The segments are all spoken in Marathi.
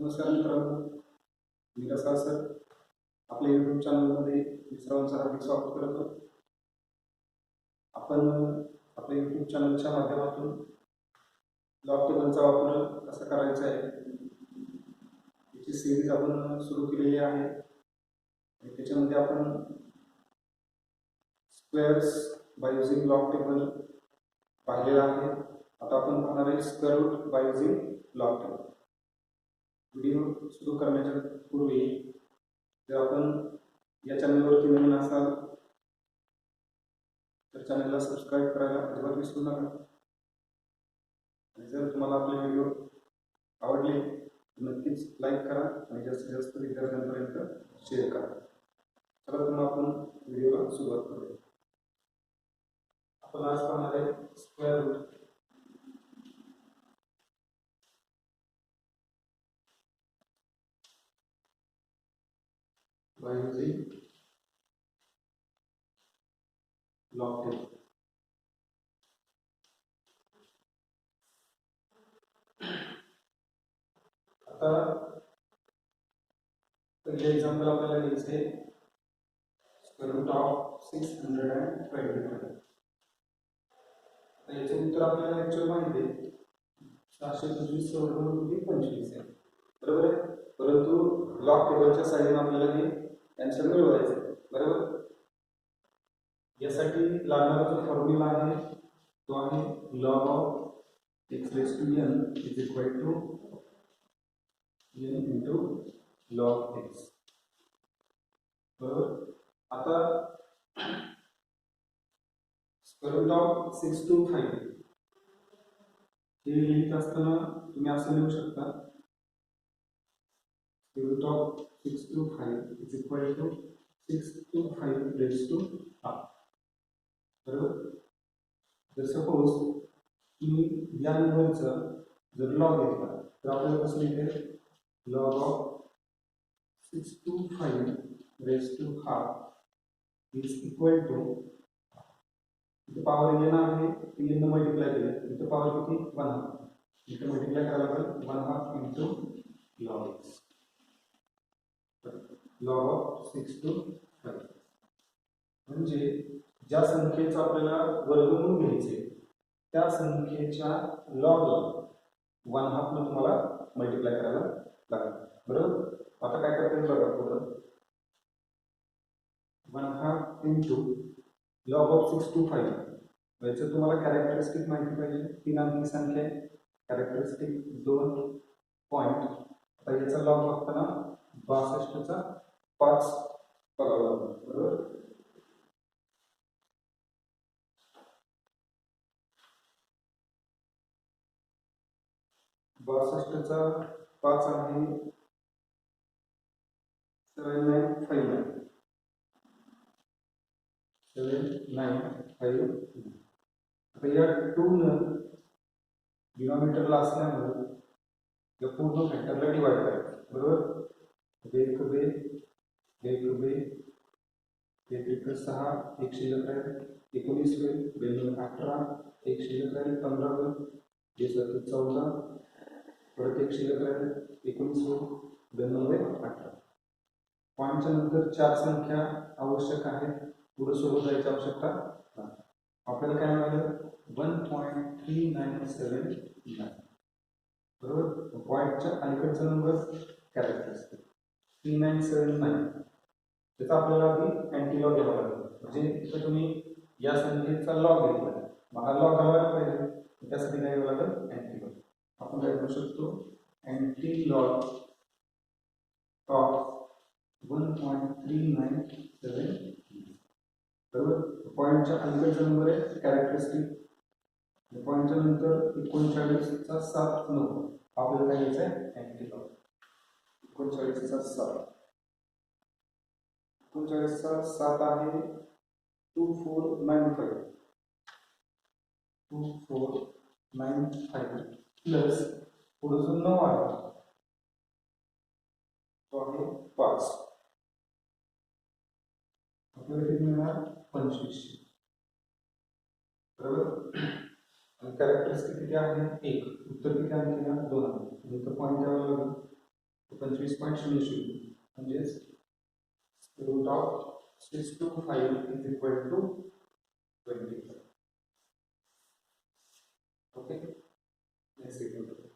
नमस्कार मित्रांनो, मी रसाळ सर आपल्या यूट्यूब चॅनलमध्ये मी सर्वांचं हार्दिक स्वागत करतो. आपण आपल्या यूट्यूब चॅनलच्या माध्यमातून लॉग टेबलचा वापर कसा करायचा आहे याची सिरीज आपण सुरू केलेली आहे. त्याच्यामध्ये आपण squares by using log table पाहिलेला आहे. आता आपण पाहणार आहे square root by using log table. Video सुरू करण्याच्या पूर्वी जर आपण या चॅनलवरती नवीन असाल तर चॅनलला सबस्क्राईब करायला अजिबात विसरू नका. आणि जर तुम्हाला आपले व्हिडिओ आवडले तर नक्कीच लाईक करा आणि जास्तीत जास्त विद्यार्थ्यांपर्यंत शेअर करा. चला तर मग आपण व्हिडिओला सुरुवात करूया. आपण आज पाहणार आहे square root by using log table. आता पहिले एक्झाम्पल आपल्याला घ्यायचे स्क्वेअर रूट ऑफ 625. तर याचे उत्तर आपल्याला ऍक्च्युअल माहिती आहे 425 / 25 आहे, बरोबर आहे. परंतु लॉग टेबलच्या साहाय्याने आपल्याला हे आन्सर मिळवायचे आहे, बरोबर. यासाठी लागणारा जो फॉर्म्युला आहे तो आहे log of x raised to n is equal to n into log x, बरोबर. आता स्क्वेअर रूट ऑफ 625 हे लिहित असताना तुम्ही असं लिहू शकता square root of 625 is equal to 625 raised to half, बरोबर. जर सपोज तुम्ही या नंबरचा जर लॉग घेतला तर आपल्याला कसं लिहिते log of 625 raised to half is equal to इथे पॉवर n आहे ती n मल्टिप्लाय केले इथे पॉवर किती 1/2 इथे मल्टिप्लाय करायला लागेल 1/2 into log x, log of 625. म्हणजे ज्या संख्येचा आपल्याला वर्गमूळ घ्यायचे त्या संख्येच्या लॉग 1/2 ने तुम्हाला मल्टिप्लाय करायला लागेल, बरोबर. आता काय करता येईल बघा पुढं 1/2 into log of 625. याचं तुम्हाला कॅरेक्टरिस्टिक माहिती पाहिजे. 3 अंकी संख्या आहे, कॅरेक्टरिस्टिक 2 पॉइंट. आता याचा लॉग बघताना 62 चा 5 बघावा लागेल, बरोबर. चा 5 आहे 7959. आता या 2 न डिनॉमिनेटरला असल्यामुळे या पूर्ण फॅक्टरला डिवाइड करायचं, बरोबर. 1 6 1 शिल्लक राहील 19 होईल 2 18 1 शिल्लक राहील 15 होईल 14 परत 1 शिल्लक राहील 19 होईल 2 18. पॉईंटच्या नंतर 4 संख्या आवश्यक आहेत, पुढे सोबत जायची आवश्यकता नाही. आपल्याला काय मिळालं 1.3979, बरोबर. पॉईंटच्या अलीकडचा नंबर कॅरेक्टरिस्टिक 3979 त्याचा आपल्याला आधी अँटी लॉग घ्यावा लागेल. म्हणजे इथे तुम्ही या संख्येचा लॉग घेतला मग हा लॉग घ्यावा पाहिजे, त्यासाठी काय घ्यावं लागेल अँटी लॉग. आपण काय करू शकतो अँटी लॉग ऑफ 1.397, बरोबर. पॉईंटच्या अलीकडचा नंबर आहे कॅरेक्टरिस्टिक. पॉईंटच्या नंतर 39 चा 7 9 आपल्याला काय घ्यायचं आहे अँटी लॉग. 39 चा 7 39 चा 7 आहे 2495 प्लस पुढे जो 9 आहे तो आहे 5. आपल्याला किती मिळणार 25, बरोबर. आणि कॅरेक्टरिस्टिक किती आहे 1. उत्तर किती आहे 2 आहे. इथं पॉईंट द्यावा लागेल 25.00 म्हणजेच root of 6 to 5 is equal to 25. Okay, next equation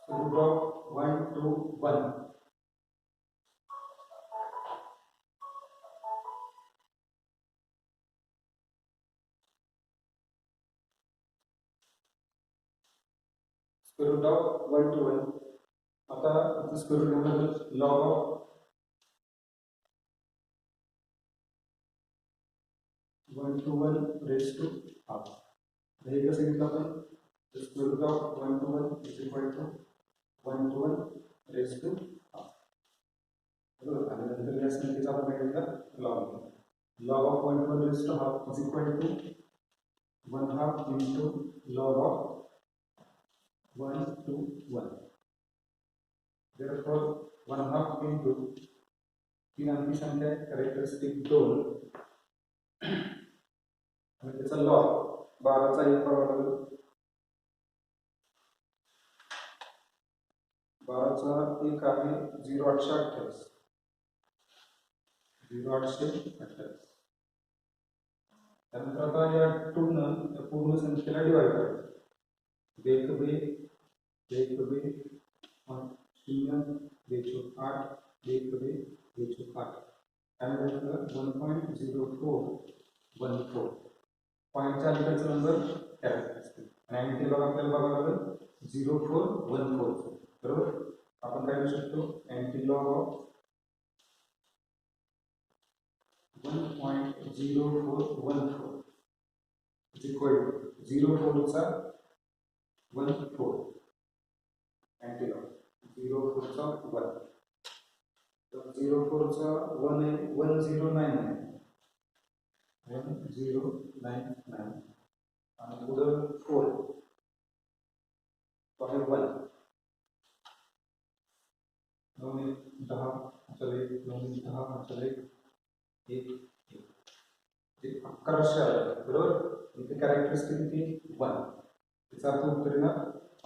root of 1 to 1. Square root of 1 to 1. आता इथे स्क्वेअर रूट घेऊन log of 1 to 1 raise to half. हे कसं घेतलं आपण square root of 1 to 1 is equal to 1 to 1 raise to half. बरोबर, आणि नंतर या संख्येचा आपण काय घेतला log of 1 to 1 raise to half is equal to 1/2 into log of 1 to 1. Therefore 1/2 into 3 अंकी संख्या कॅरेक्टरिस्टिक 2 आणि त्याचा लॉग 12चा 1 बरोबर 12चा 1 आहे 0.828 त्यानंतर आता या 2 न पूर्ण संख्येला डिवाइड करायचं. 1 बे 0 बेचूक 8 1 बे बेचूक 8 त्यानंतर 1.0414 पॉईंटच्या अलीकडचा नंबर कॅरेक्टरिस्टिक आणि अँटी लॉग आपल्याला बघावं लागेल 0414. बरोबर, आपण काय लिहू शकतो anti log of 1.0414 is equal to 04 चा 14 अँटी लॉग 04 चा 1 तर 04 चा 1 आहे 1099 आणि पुढं 4 तो आहे 1 9 10 चले 9 10 चले 1 1100 आले. बरोबर, इथे कॅरेक्टरिस्टिक किती 1 याचा अर्थ उत्तर ना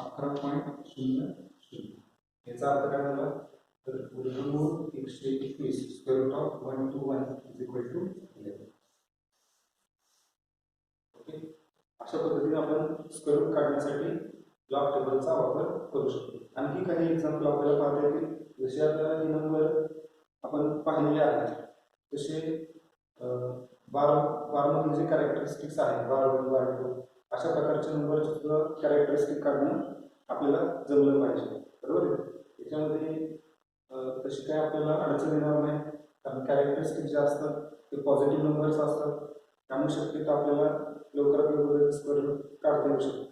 11.00. याचा अर्थ काय झाला तर वर्गमूळ 121 square root of 1 to 1 is equal to 11. Okay, अशा पद्धतीने आपण स्क्वेअर रूट काढण्यासाठी लॉग टेबलचा वापर करू शकतो. आणखी काही एक्झाम्पल आपल्याला पाहता येतील. जसे आता हे नंबर आपण पाहिलेले आहेत तसे बारमधील जे कॅरेक्टरिस्टिक्स आहेत 12 12 अशा प्रकारचे नंबरचे सुद्धा कॅरेक्टरिस्टिक काढणं आपल्याला जमलं पाहिजे. बरोबर, त्याच्यामध्ये तशी काय आपल्याला अडचण येणार नाही कारण कॅरेक्टरिस्टिक जे असतात ते पॉझिटिव्ह नंबर्स असतात त्यामुळे शक्यतो आपल्याला लवकरात लवकर स्क्वेअर रूट काढता येऊ शकतो.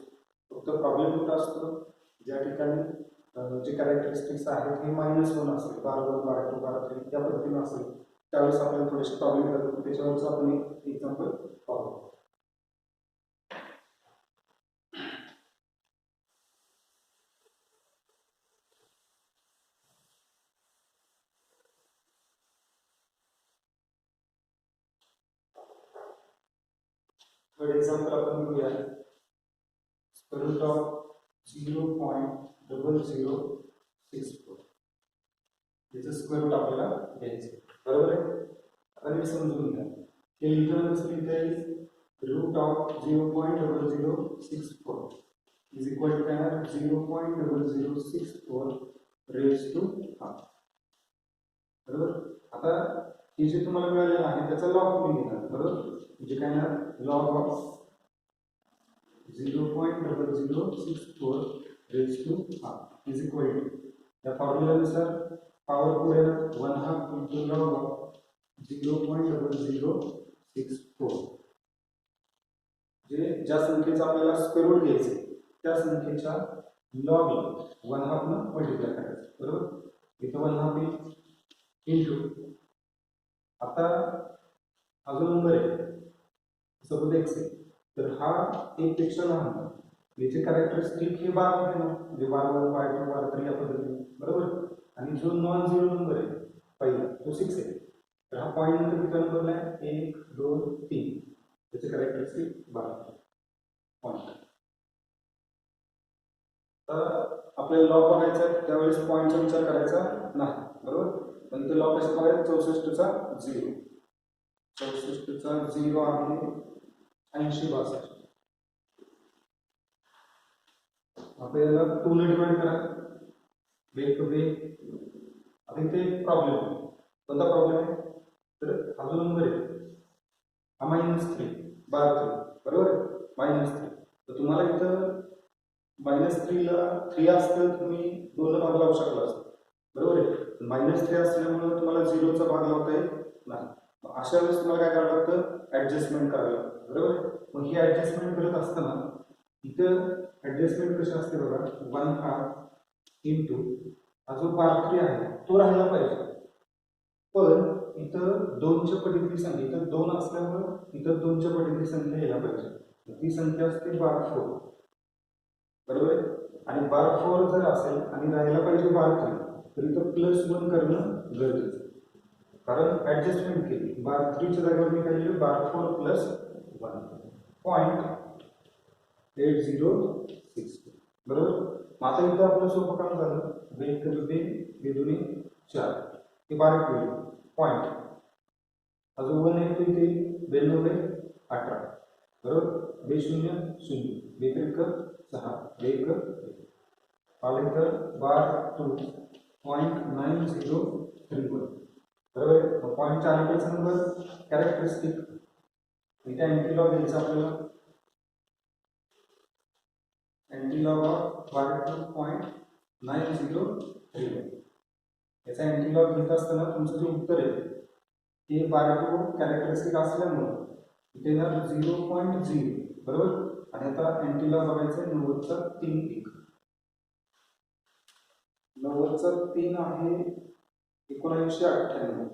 फक्त प्रॉब्लेम कुठं असतो ज्या ठिकाणी जे कॅरेक्टरिस्टिक्स आहेत हे -1 असेल 12 12 12 त्या पद्धतीने असेल त्यावेळेस आपल्याला थोडेसे प्रॉब्लेम येतात. त्याच्यावरच आपण एक एक्झाम्पल पाहू. थर्ड एक्झाम्पल आपण घेऊया स्क्वेअर रूट ऑफ 0.0064 याचं स्क्वेअर रूट आपल्याला घ्यायचं. बरोबर आहे, आता मी समजून घ्या हे लिहिताना कसं लिहिता येईल root of 0.0064 is equal to काय 0.0064 रेज टू हाफ. बरोबर, आता हे जे तुम्हाला मिळालेलं आहे त्याचा लॉग तुम्ही घेणार. बरोबर, म्हणजे काय ना log of 0.0064 raise to half is equal to या फॉर्म्युलानुसार पॉवर पुढे 1/2 इंटू लॉग ऑफ 0.0064 जे ज्या संख्येचा आपल्याला स्क्वेअर रूट घ्यायचे त्या संख्येच्या लॉग 1/2 न मल्टिप्लाय करायचं. बरोबर, इथं 1/2 इंटू आता हा जो नंबर आहे सपोज x आहे तर हा 1 पेक्षा लहान याचे कॅरेक्टरिस्टिक हे 12 होते ना, म्हणजे 12 12 12 या पद्धतीने, बरोबर. आणि जो नॉन झिरो नंबर आहे पहिला तो 6 आहे. तर हा पॉईंट नंतर किती नंबरला आहे? 1 2 3. त्याचे कॅरेक्टरिस्टिक 12 पॉईंट. तर आपल्याला लॉ बघायचा आहे त्यावेळेस पॉईंटचा विचार करायचा नाही, बरोबर. पण ते लॉ कसे बघायचे? 64चा 0, 64चा 0 आहे 80 62. आपल्याला 2 ने डिवाइड करा, वेग टू वेग. आता इथे एक प्रॉब्लेम आहे. कोणता प्रॉब्लेम आहे? तर हा जो नंबर आहे हा -3 12, बरोबर आहे, -3. तर तुम्हाला इथं -3 ला 3 असतं तुम्ही 2 ला भाग लावू शकला असता, बरोबर आहे. -3 असल्यामुळे तुम्हाला 0चा भाग लावता येत नाही. अशा वेळेस तुम्हाला काय करावं लागतं? ऍडजस्टमेंट करावी लागतं, बरोबर आहे. मग ही ऍडजस्टमेंट करत असताना इथं ऍडजस्टमेंट कशी असते बघा, 1/2 इंटू हा जो 3 आहे तो राहायला पाहिजे. पण इथं 2च्या पटीतली संख्या, इथं 2 असल्यामुळे इथं 2च्या पटीतली संख्या यायला पाहिजे. ती संख्या असते 4, बरोबर आहे. आणि 4 जर असेल आणि राहायला पाहिजे 3, तर इथं +1 करणं गरजेचं आहे. कारण ऍडजस्टमेंट केली 3च्या जागेवर मी काय केलं? 4 + 1 .806, बरोबर. आता इथं आपलं सोपं काम झालं. वेग कमी वेग बेदुनी 4 हे बारीक होईल पॉईंट. अजून 1 आहे तो इथे 92 18, बरोबर. बे 0 0 बेत्रिक 6 1 आले तर 12.9031, बरोबर. पॉईंटच्या अलीकडचा नंबर कॅरेक्टरिस्टिक इथे अँटीलॉग घ्यायचा आपल्याला. अँटीलॉग ऑफ 12.9031. याचा अँटीलॉग घेत असताना तुमचं जे उत्तर आहे ते 12 कॅरेक्टरिस्टिक असल्यामुळे इथे येणार 0.0, बरोबर. आणि आता अँटीलॉग बघायचं आहे 90चा 3 1. 90चा 3 आहे 1998.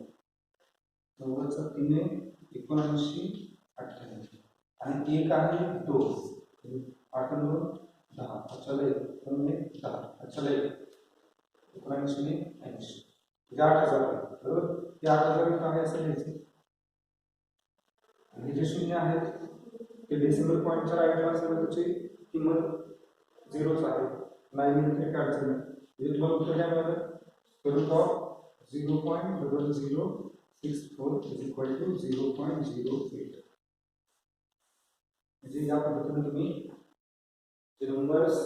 90चा 3 आहे 1998 आणि 1 आहे 2. 8 2 10. अच्छा लय 10. अच्छा लय 1980 म्हणजे 8000 आहे, बरोबर. ते 8000 इथं आहे असं घ्यायचं. आणि जे शून्य आहेत ते डेसिमल पॉईंटच्या राईटला असल्यामुळे त्याची किंमत 0च आहे. नाही लिहिली काही अडचण नाही. म्हणजे तुम्हाला उत्तर काय मिळालं? Square root of 0.0064 = 0.08. म्हणजे या पद्धतीने तुम्ही जे नंबर्स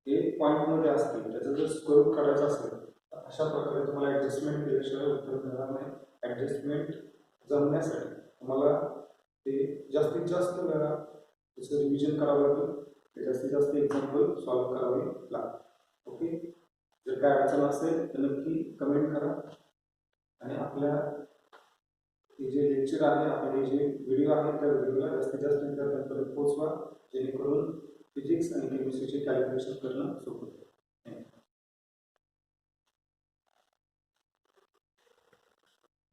हे पॉईंटमध्ये असतील त्याचं जर स्क्वेअर रूट काढायचं असेल तर अशा प्रकारे तुम्हाला ऍडजस्टमेंट केल्याशिवाय उत्तर मिळणार नाही. ऍडजस्टमेंट जमण्यासाठी तुम्हाला ते जास्तीत जास्त वेळा त्याचं रिव्हिजन करावं लागेल. जास्तीत जास्त एक्झाम्पल सॉल्व्ह करावे लागतात. ओके. जर काय अडचण असेल तर नक्की कमेंट करा. आणि आपल्या हे जे लेक्चर आहे, आपले जे व्हिडिओ आहे त्या व्हिडिओला जास्तीत जास्त विद्यार्थ्यांपर्यंत पोहोचवा, जेणेकरून फिजिक्स आणि केमिस्ट्रीचे कॅल्क्युलेशन करणं सोपं होईल.